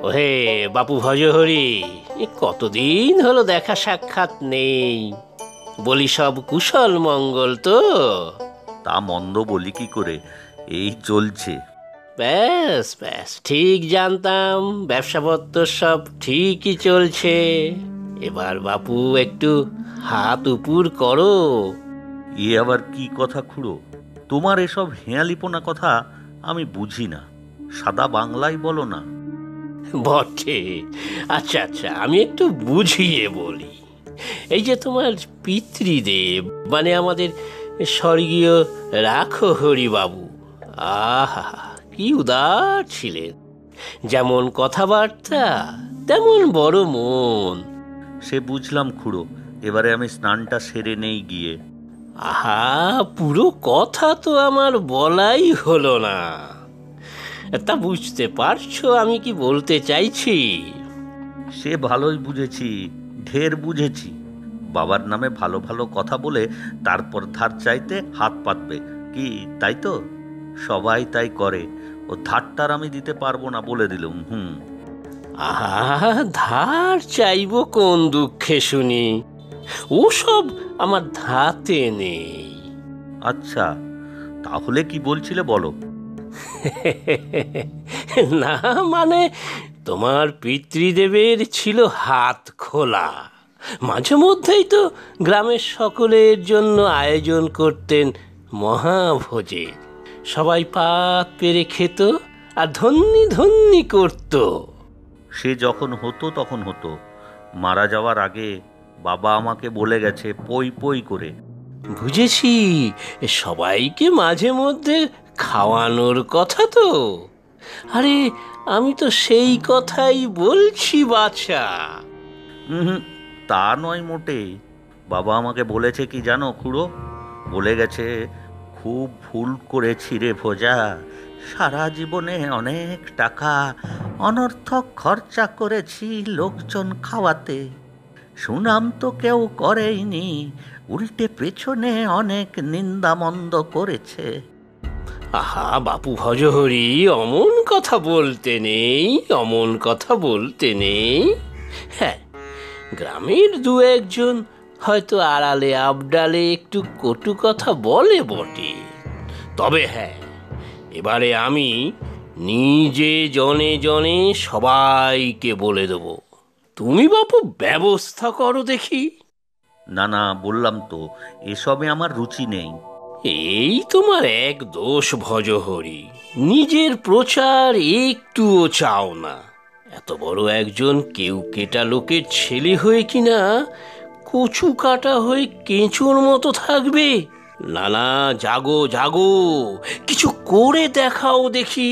ওহে বাপু ভজহরি, কতদিন হলো দেখা সাক্ষাৎ নেই। বলি সব কুশল মঙ্গল তো? তা মন্দ বলি কি করে, এই চলছে। ব্যাস ব্যাস, ঠিক জানতাম ব্যবসাপত্র সব ঠিকই চলছে। এবার বাপু একটু হাত উপুর করো। এ আবার কি কথা খুড়ো? তোমার এসব হেঁয়ালিপোনা কথা আমি বুঝি না। সাদা বাংলায় বলো না। বটে। আচ্ছা আচ্ছা, আমি একটু বুঝিয়ে বলি। এই যে তোমার পিতৃদেব, মানে আমাদের স্বর্গীয় রাখো হরি বাবু, আহা কি উদার ছিলেন! যেমন কথাবার্তা তেমন বড় মন। সে বুঝলাম খুড়ো, এবারে আমি স্নানটা সেরে নেই গিয়ে। আহা, পুরো কথা তো আমার বলাই হলো না। তা বুঝতে পারছো আমি কি বলতে চাইছি? সে ভালোই বুঝেছি, ঢের বুঝেছি। বাবার নামে ভালো ভালো কথা বলে তারপর ধার চাইতে হাত পাতবে, কি তাই তো? সবাই তাই করে। ও ধারটার আমি দিতে পারবো না বলে দিলুম। আহা, ধার চাইবো কোন দুঃখে শুনি? ওসব আমার ধাতে নেই। আচ্ছা, তাহলে কি বলছিলে বলো। না মানে, তোমার পিতৃদেবের ছিল হাত খোলা। মাঝে মধ্যেই তো গ্রামের সকলের জন্য আয়োজন করতেন মহাভোজে। সবাই পাত পেরে খেত আর ধন্যি ধন্যি করত। সে যখন হতো তখন হতো। মারা যাওয়ার আগে বাবা আমাকে বলে গেছে পই পই করে। বুঝেছি, সবাইকে মাঝে মধ্যে খাওয়ানোর কথা তো। আরে, আমি তো সেই কথাই বলছি বাছা। হুম, তা নয় মোটে। বাবা আমাকে বলেছে কি জানো খুড়ো? বলে গেছে, খুব ভুল করেছি রে ভোজা। সারা জীবনে অনেক টাকা অনর্থক খরচা করেছি লোকজন খাওয়াতে। সুনাম তো কেউ করেইনি, উল্টে পেছনে অনেক নিন্দামন্দ করেছে। আহা বাপু ভজহরি, অমন কথা বলতে নেই, অমন কথা বলতে নেই। হ্যাঁ, গ্রামের দু একজন হয়তো আড়ালে আবডালে একটু কটু কথা বলে বটে। তবে হ্যাঁ, এবারে আমি নিজে জনে জনে সবাইকে বলে দেবো। তুমি বাপু ব্যবস্থা করো দেখি। না না, বললাম তো, এসবে আমার রুচি নেই। এই তোমার এক দোষ ভজহরি, নিজের প্রচার একটুও চাও না। এত বড় একজন কেউ কেটা লোকের ছেলে হয়ে কিনা কচু কাটা হয়ে কেঁচোর মতো থাকবে? না না, জাগো জাগো, কিছু করে দেখাও দেখি।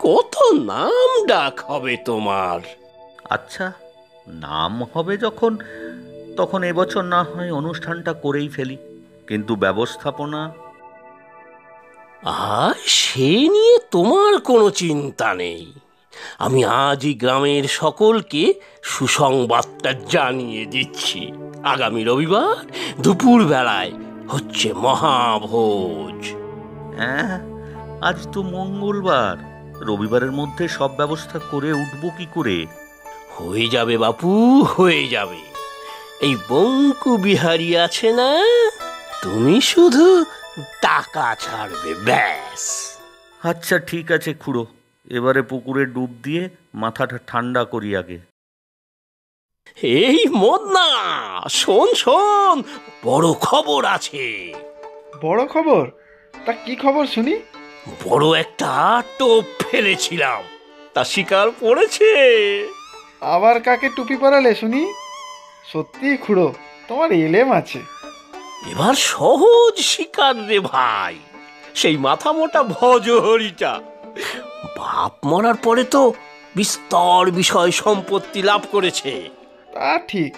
কত নাম ডাক হবে তোমার। আচ্ছা, নাম হবে যখন, তখন এবছর না হয় অনুষ্ঠানটা করেই ফেলি। কিন্তু ব্যবস্থাপনা? আর সে নিয়ে তোমার কোনো চিন্তা নেই। আমি আজই গ্রামের সকলকে সুসংবাদটা জানিয়ে দিচ্ছি। আগামী রবিবার দুপুর বেলায় হচ্ছে মহাভোজ। হ্যাঁ, আজ তো মঙ্গলবার। রবিবারের মধ্যে সব ব্যবস্থা করে উঠবো কি করে? হয়ে যাবে বাপু, হয়ে যাবে। এই বঙ্কু বিহারী আছে না, তুমি শুধু টাকা ছাড়বে ব্যাস। আচ্ছা ঠিক আছে খুড়ো, এবারে পুকুরে ডুব দিয়ে মাথাটা ঠান্ডা করি আগে। এই মদনা, শোন শোন, বড় খবর আছে। বড় খবর? তা কি খবর শুনি? বড় একটা টোপ ফেলেছিলাম, তা শিকার পড়েছে। আবার কাকে টুপি পরালে শুনি? সত্যি খুড়ো, তোমার এলেম আছে। এবার সহজ শিকার রে ভাই, সেই মাথা মোটা ভজহরিটা। বাপ মরার পরে তো বিস্তর বিষয় সম্পত্তি লাভ করেছে। তা ঠিক,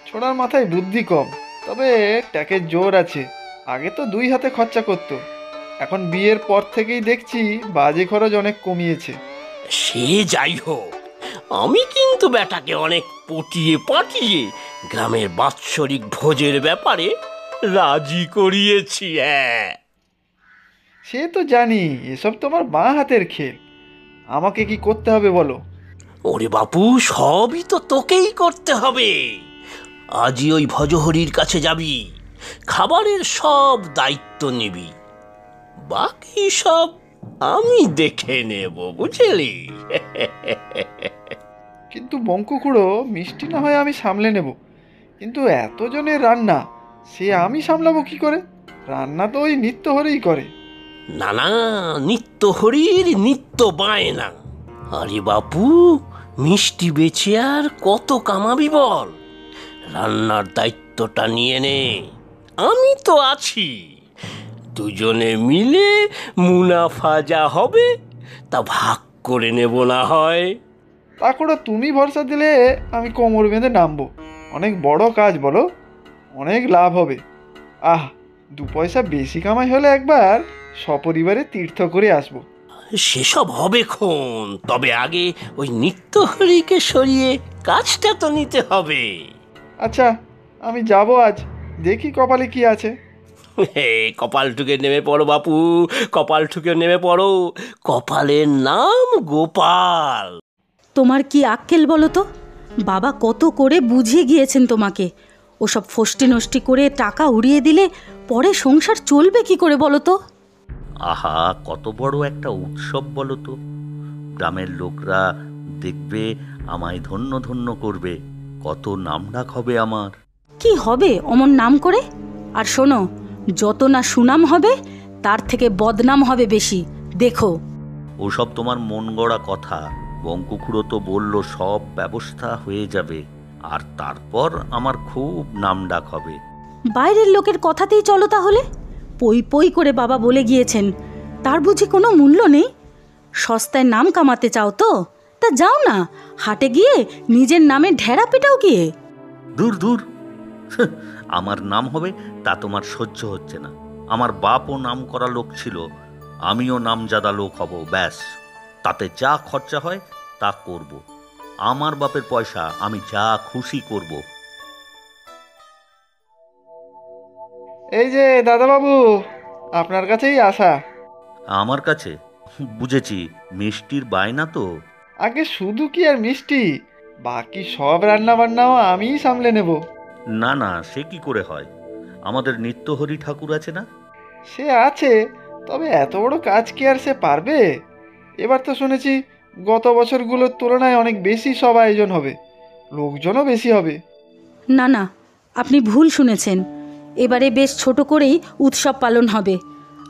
ছোড়ার মাথায় বুদ্ধি কম, তবে ট্যাকের জোর আছে। আগে তো দুই হাতে খরচা করতো, এখন বিয়ের পর থেকেই দেখছি বাজে খরচ অনেক কমিয়েছে। সে যাই হোক, আমি কিন্তু বেটাকে অনেক পটিয়ে পাঠিয়ে গ্রামের বাৎসরিক ভোজের ব্যাপারে রাজি করিয়েছি। হ্যাঁ, সে তো জানি, এসব তোমার বাঁ হাতের খেল। আমাকে কি করতে হবে বলো? ওরে বাপু, সবই তো তোকেই করতে হবে। আজই ওই ভজহরির কাছে যাবি, খাবারের সব দায়িত্ব নিবি, বাকি সব আমি দেখে নেব, বুঝলি? কিন্তু বঙ্কু খুড়ো, মিষ্টি না হয় আমি সামলে নেব, কিন্তু এতজনের রান্না সে আমি সামলাবো কি করে? রান্না তো ওই নিত্যহরিই করে। না না, নিত্য হরির নিত্য বায়না। আরে বাপু, মিষ্টি বেচে আর কত কামাবি বল? রান্নার দায়িত্বটা নিয়ে নে, আমি তো আছি। দুজনে মিলে মুনাফা যা হবে তা ভাগ করে নেব না হয়? তা করে তুমি ভরসা দিলে আমি কোমর বেঁধে নামবো। অনেক বড় কাজ বলো, অনেক লাভ হবে। আহ, 2 পয়সা বেশি কামাই হলে একবার সপরিবারে তীর্থ করে আসবো। সেসব হবে খন, তবে আগে ওই নিত্যহরিকে সরিয়ে কাজটা তো নিতে হবে। আচ্ছা, আমি যাব আজ, দেখি কপালে কি আছে। হে, কপাল ঠুকে নেমে পড়ো বাপু, কপাল ঠুকে নেমে পড়ো। কপালের নাম গোপাল। তোমার কি আক্কেল বলো তো? বাবা কত করে বুঝিয়ে গিয়েছেন তোমাকে। ওসব ফষ্টি নষ্টি করে টাকা উড়িয়ে দিলে পরে সংসার চলবে কি করে বলো তো? আহা, কত বড় একটা উৎসব বলো তো। গ্রামের লোকরা দেখবে, আমায় ধন্য ধন্য করবে, কত নামডাক হবে আমার। কি হবে অমন নাম করে? আর শোনো, যত না সুনাম হবে তার থেকে বদনাম হবে বেশি, দেখো। ওসব তোমার মন গড়া কথা। বঙ্কু খুড়ো তো বলল সব ব্যবস্থা হয়ে যাবে, আর তারপর আমার খুব নামডাক হবে। বাইরের লোকের কথাতেই চলো তাহলে। পই পই করে বাবা বলে গিয়েছেন, তার বুঝি কোনো মূল্য নেই? সস্তায় নাম কামাতে চাও তো? তা যাও না, হাটে গিয়ে নিজের নামে ঢেড়া পেটাও গিয়ে। দূর দূর, আমার নাম হবে তা তোমার সহ্য হচ্ছে না। আমার বাপও নাম করা লোক ছিল, আমিও নামজাদা লোক হব, ব্যাস। তাতে যা খরচা হয় তা করব। আমার বাপের পয়সা আমি যা খুশি করব। এই যে দাদাবাবু, আপনার কাছেই আসা। আমার কাছে? বুঝেছি, মিষ্টির বায়না তো। আগে শুধু কি আর মিষ্টি, বাকি সব রান্না বান্নাও আমিই সামলে নেব। না না, সে কি করে হয়? আমাদের নিত্যহরি ঠাকুর আছে না? সে আছে, তবে এত বড় কাজ কি আর সে পারবে? এবার তো শুনেছি গত বছরগুলোর তুলনায় অনেক বেশি সব আয়োজন হবে, লোকজনও বেশি হবে। না না, আপনি ভুল শুনেছেন। এবারে বেশ ছোট করেই উৎসব পালন হবে।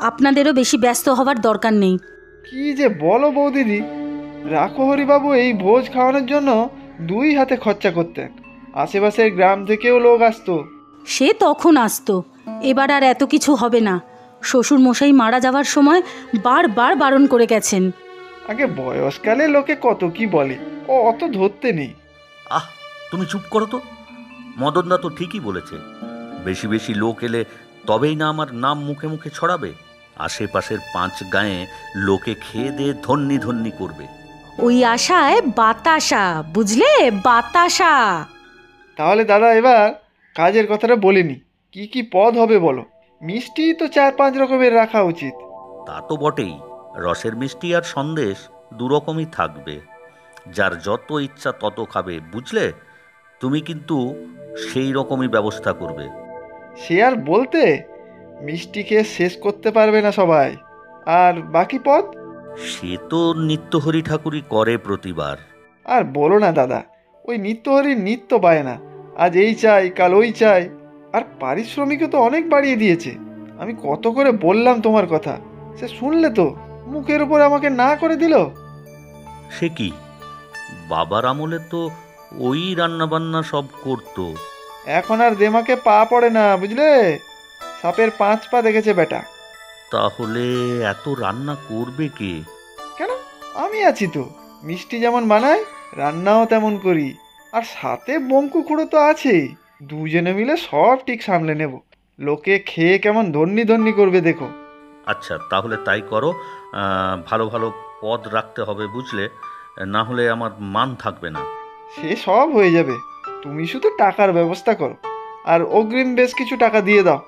আপনাদেরও বেশি ব্যস্ত হবার দরকার নেই। কি যে বলো বৌদিদি, রাখো হরিবাবু এই ভোজ খাওয়ানোর জন্য 2 হাতে খরচা করতেন, আশেপাশের গ্রাম থেকেও লোক আসতো। সে তখন আসতো, এবার আর এত কিছু হবে না। শ্বশুর মশাই মারা যাওয়ার সময় বারবার বারণ করে গেছেন। আগে বয়সকালে লোকে কত কি বলে, ও অত ধরতে নেই। আহ, তুমি চুপ করো তো। মদনদা তো ঠিকই বলেছে, বেশি বেশি লোক এলে তবেই না আমার নাম মুখে মুখে ছড়াবে। আশেপাশের 5 গাঁয়ে লোকে খেয়ে দিয়ে ধন্যি ধন্যি করবে। ওই আশায় বাতাসা, বুঝলে, বাতাসা। তাহলে দাদা এবার কাজের কথাটা বলিনি, কি কি পদ হবে বলো? মিষ্টি তো 4-5 রকমের রাখা উচিত। তা তো বটেই, রসের মিষ্টি আর সন্দেশ 2 রকমই থাকবে। যার যত ইচ্ছা তত খাবে, বুঝলে? তুমি কিন্তু সেই রকমই ব্যবস্থা করবে। সে আর বলতে, মিষ্টি খেয়ে শেষ করতে পারবে না সবাই। আর বাকি পদ? সে তো নিত্যহরি ঠাকুরই করে প্রতিবার। আর বলো না দাদা, ওই নিত্যহরির নিত্য বায়না, আজ এই চাই কাল ওই চাই। আর পারিশ্রমিকও তো অনেক বাড়িয়ে দিয়েছে। আমি কত করে বললাম তোমার কথা, সে শুনলে তো? মুখের উপর আমাকে না করে দিল। সে কি, বাবার আমলে তো ওই রান্নাবান্না সব করতো। এখন আর দেমাকে পা পড়ে না, বুঝলে? সাপের 5 পা দেখেছে বেটা। তাহলে এত রান্না করবে কে? কেন, আমি আছি তো। মিষ্টি যেমন বানাই, রান্নাও তেমন করি। আর সাথে বঙ্কু খুঁড়ো তো আছেই। দুজনে মিলে সব ঠিক সামলে নেব। লোকে খেয়ে কেমন ধন্যি ধন্যি করবে দেখো। আচ্ছা, তাহলে তাই করো। ভালো ভালো পদ রাখতে হবে, বুঝলে? না হলে আমার মান থাকবে না। সে সব হয়ে যাবে, তুমি শুধু টাকার ব্যবস্থা করো, আর অগ্রিম বেশ কিছু টাকা দিয়ে দাও।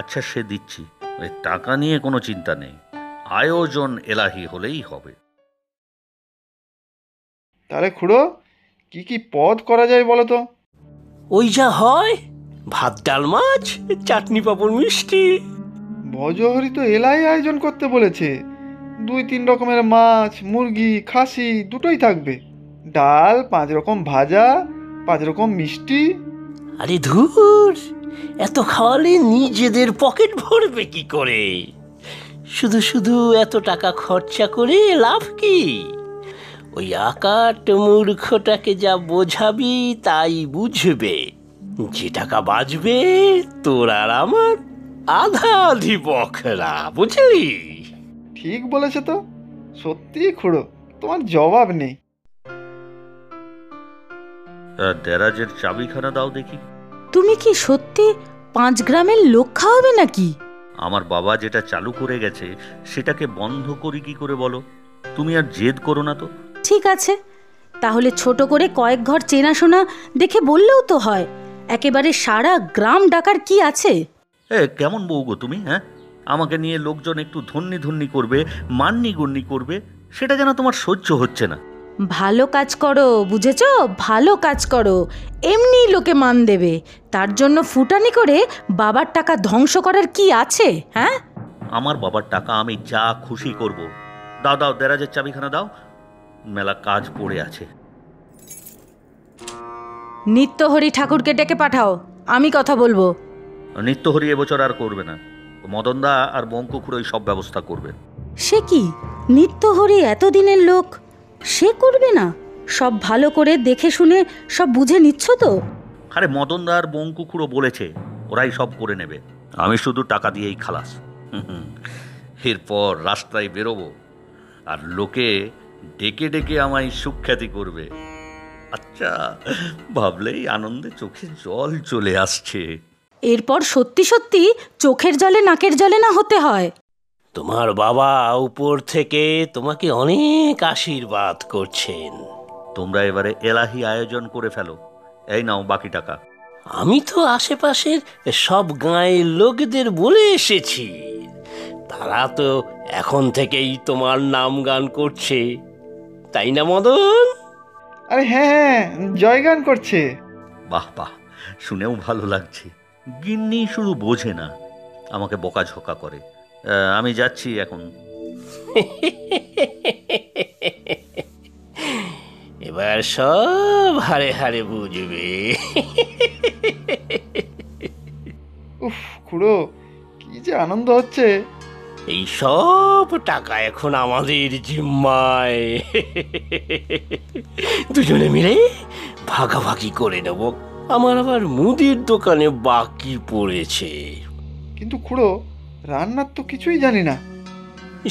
আচ্ছা, সে দিচ্ছি। ওই টাকা নিয়ে কোনো চিন্তা নেই, আয়োজন এলাহি হলেই হবে। তাহলে খুড়ো কি কি পদ করা যায় বলো তো? ওই যা হয়, ভাত ডাল মাছ, চাটনি পাঁপড় মিষ্টি। ভজহরি তো এলাই আয়োজন করতে বলেছে। 2-3 রকমের মাছ, মুরগি, খাসি দুটোই থাকবে। ডাল, 5 রকম ভাজা, 5 রকম মিষ্টি। আরে ধুর, এত খাওয়ালে নিজেদের পকেট ভরবে কি করে? শুধু শুধু এত টাকা খরচা করে লাভ কি? ওই আকাট মূর্খটাকে যা বোঝাবি তাই বুঝবে। যে টাকা বাঁচবে তোর আর আমার আধা আধি বখরা, বুঝলি? ঠিক বলেছে তো, সত্যি খুড়ো, তোমার জবাব নেই। দেরাজের চাবিখানা দাও দেখি। তুমি কি সত্যি 5 গ্রামের লোক খাওয়াবে নাকি? আমার বাবা যেটা চালু করে গেছে সেটাকে বন্ধ করি কি করে বলো? তুমি আর জেদ করো না তো। ঠিক আছে, তাহলে ছোট করে কয়েক ঘর চেনাশোনা দেখে বললেও তো হয়। একেবারে সারা গ্রাম ডাকার কি আছে? কেমন বউ গো তুমি, হ্যাঁ? আমাকে নিয়ে লোকজন একটু ধন্যি ধন্যি করবে, মান্যি গণ্যি করবে, সেটা যেন তোমার সহ্য হচ্ছে না। ভালো কাজ করো, বুঝেছো? ভালো কাজ করো, এমনি লোকে মান দেবে। তার জন্য ফুটানি করে বাবার টাকা ধ্বংস করার কি আছে? হ্যাঁ, আমার বাবার টাকা আমি যা খুশি করব। দাও দাও, দেরাজের চাবিখানা দাও, মেলা কাজ পড়ে আছে। নিত্যহরি ঠাকুরকে ডেকে পাঠাও, আমি কথা বলবো। নিত্যহরি এবছর আর করবে না, মদনদা আর বঙ্কুখুড়োই সব ব্যবস্থা করবে। সে কি, নিত্যহরি এতদিনের লোক, সে করবে না? সব ভালো করে দেখে শুনে সব বুঝে নিচ্ছ তো? আরে মদনদা আর বঙ্কুখুড়ো বলেছে ওরাই সব করে নেবে, আমি শুধু টাকা দিয়েই খালাস। এরপর রাস্তায় বেরোবো আর লোকে ডেকে ডেকে আমায় সুখ্যাতি করবে। আচ্ছা, ভাবলেই আনন্দে চোখে জল চলে আসছে। এরপর সত্যি সত্যি চোখের জলে নাকের জলে না হতে হয়। তোমার বাবা উপর থেকে তোমাকে অনেক আশীর্বাদ করছেন। তোমরা এবারে এলাহি আয়োজন করে ফেলো। এই নাও বাকি টাকা। আমি তো আশেপাশের সব গাঁয়ের লোকদের বলে এসেছি, তারা তো এখন থেকেই তোমার নাম গান করছে, তাই না মদন? আরে হ্যাঁ হ্যাঁ, জয়গান করছে। বাহ বাহ, শুনেও ভালো লাগছে। গিন্নি শুধু বোঝে না, আমাকে বকাঝকা করে। আমি যাচ্ছি এখন। এবার সব হারে হারে বুঝবে। উফ খুড়ো, কি যে আনন্দ হচ্ছে। এই সব টাকা এখন আমাদের জিম্মায়, দুজনে মিলে ভাগাভাগি করে নেব। আমার আবার মুদির দোকানে বাকি পড়েছে। কিন্তু খুড়ো, রান্নার তো কিছুই জানি না।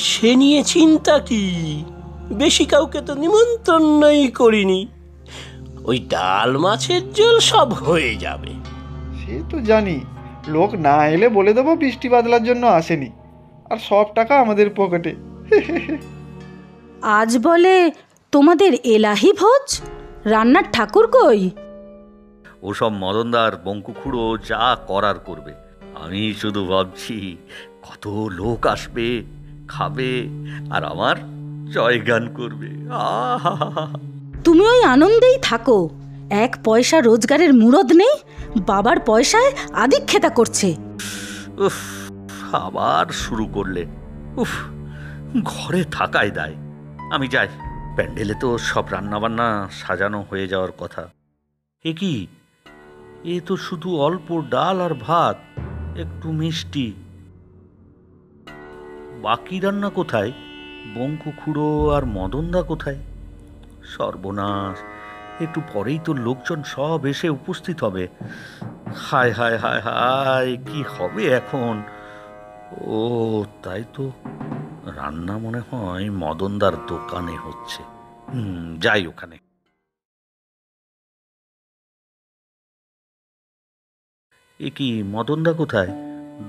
সে নিয়ে চিন্তা কি? বেশি কাউকে তো নিমন্ত্রণই করিনি। ওই ডাল মাছের ঝোল সব হয়ে যাবে। সে তো জানি, লোক না এলে বলে দেবো বৃষ্টি বাদলার জন্য আসেনি, আর সব টাকা আমাদের পকেটে। আজ বলে তোমাদের এলাহি ভোজ, রান্নার ঠাকুর কই? ওসব মদনদার বঙ্কুখুড়ো যা করার করবে। আমি শুধু ভাবছি কত লোক আসবে, খাবে, আর আমার জয়গান করবে। আহা, তুমি ওই আনন্দেই থাকো। 1 পয়সা রোজগারের মুরদ নেই, বাবার পয়সায় আদিক্ষেতা করছে। উফ, আবার শুরু করলে। উফ, ঘরে থাকাই দায়। আমি যাই, প্যান্ডেলে তো সব রান্নাবান্না সাজানো হয়ে যাওয়ার কথা। এ কি, এ তো শুধু অল্প ডাল আর ভাত, একটু মিষ্টি। বাকি রান্না কোথায়? বঙ্কুখুড়ো আর মদনদা কোথায়? সর্বনাশ, একটু পরেই তো লোকজন সব এসে উপস্থিত হবে। হায় হায় হায় হায়, কি হবে এখন? ও তাই তো, রান্না মনে হয় মদনদার দোকানে হচ্ছে। যাই ওখানে। এ কি, মদনদা কোথায়?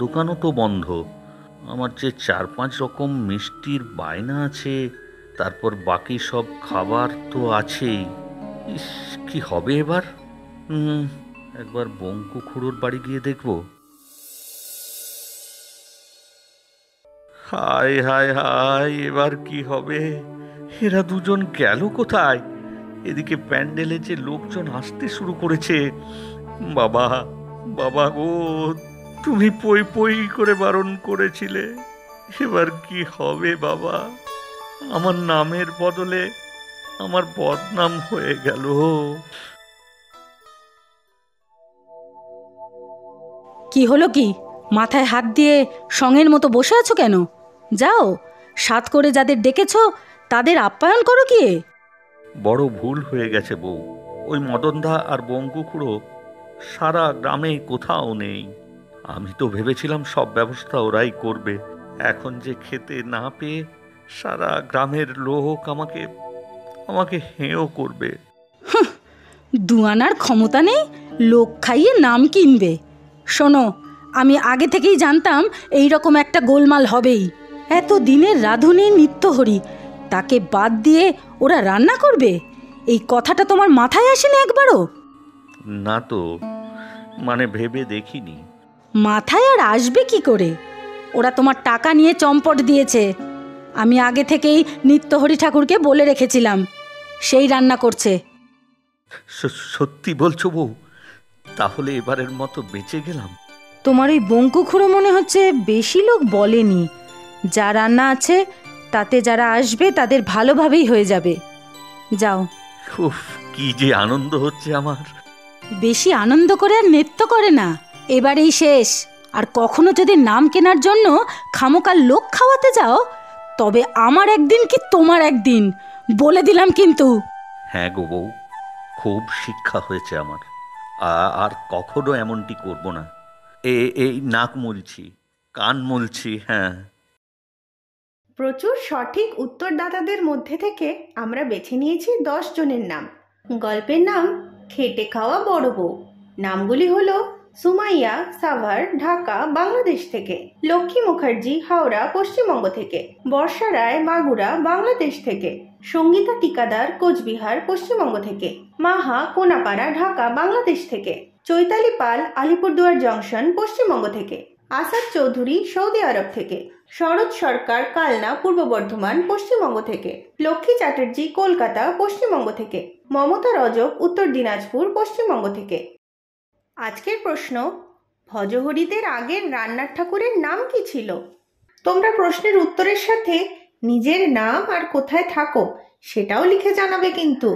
দোকানও তো বন্ধ। আমার যে 4-5 রকম মিষ্টির বায়না আছে, তারপর বাকি সব খাবার তো আছেই। ইস, কি হবে এবার? একবার বঙ্কুখুড়োর বাড়ি গিয়ে দেখব। হায় হায় হায়, এবার কি হবে? এরা দুজন গেল কোথায়? এদিকে প্যান্ডেলে যে লোকজন আসতে শুরু করেছে। বাবা, বাবা গো, তুমি পই পই করে বারণ করেছিলে, এবার কি হবে বাবা? আমার নামের বদলে আমার বদনাম হয়ে গেল। কি হলো কি? মাথায় হাত দিয়ে সঙের মতো বসে আছো কেন? যাও, সাত করে যাদের ডেকেছ তাদের আপ্যায়ন করো গিয়ে। বড় ভুল হয়ে গেছে বউ। ওই মদনদা আর বঙ্কু খুড়ো সারা গ্রামে কোথাও নেই। আমি তো ভেবেছিলাম সব ব্যবস্থা ওরাই করবে। এখন যে খেতে না পেয়ে সারা গ্রামের লোক আমাকে আমাকে হেঁও করবে। দুয়ানার ক্ষমতা নেই, লোক খাইয়ে নাম কিনবে। শোনো, আমি আগে থেকেই জানতাম এই রকম একটা গোলমাল হবেই। এত দিনের রাঁধুনি নিত্যহরি, তাকে বাদ দিয়ে ওরা রান্না করবে, এই কথাটা তোমার মাথায় আসেনি একবারও? না তো, মানে ভেবে দেখিনি। মাথায় আর আসবে কি করে? ওরা তোমার টাকা নিয়ে চম্পট দিয়েছে। আমি আগে থেকেই নিত্যহরি ঠাকুরকে বলে রেখেছিলাম, সেই রান্না করছে। সত্যি বলছো বউ? তাহলে এবারের মতো বেঁচে গেলাম। তোমার ওই বঙ্কু খুঁড়ো মনে হচ্ছে বেশি লোক বলেনি। যা রান্না আছে তাতে যারা আসবে তাদের ভালোভাবেই হয়ে যাবে। যাও। উফ, কি যে আনন্দ হচ্ছে আমার। বেশি আনন্দ করে আর নৃত্য করে না, এবারেই শেষ। আর কখনো যদি নাম কেনার জন্য খামোকার লোক খাওয়াতে যাও, তবে আমার একদিন কি তোমার একদিন, বলে দিলাম কিন্তু। হ্যাঁ গো বউ, খুব শিক্ষা হয়েছে আমার। আর কখনো এমনটি করব না। এই নাক মুলছি, কান মুলছি। হ্যাঁ। প্রচুর সঠিক উত্তরদাতাদের মধ্যে থেকে আমরা বেছে নিয়েছি 10 জনের নাম। গল্পের নাম খেটে খাওয়া বড় বউ। নামগুলি হলো সুমাইয়া সাভার, ঢাকা, বাংলাদেশ থেকে; লক্ষ্মী মুখার্জি, হাওড়া, পশ্চিমবঙ্গ থেকে; বর্ষা রায়, মাগুরা, বাংলাদেশ থেকে; সঙ্গীতা টিকাদার, কোচবিহার, পশ্চিমবঙ্গ থেকে; মাহা, কোনাপাড়া, ঢাকা, বাংলাদেশ থেকে; চৈতালি পাল, আলিপুরদুয়ার জংশন, পশ্চিমবঙ্গ থেকে; আসাদ চৌধুরী, সৌদি আরব থেকে; শরৎ সরকার, কালনা, পূর্ব বর্ধমান, পশ্চিমবঙ্গ থেকে; লক্ষ্মী চ্যাটার্জি, কলকাতা, পশ্চিমবঙ্গ থেকে; মমতা রজক, উত্তর দিনাজপুর, পশ্চিমবঙ্গ থেকে। আজকের প্রশ্ন, ভজহরিদের আগের রান্নার ঠাকুরের নাম কি ছিল? তোমরা প্রশ্নের উত্তরের সাথে নিজের নাম আর কোথায় থাকো সেটাও লিখে জানাবে কিন্তু।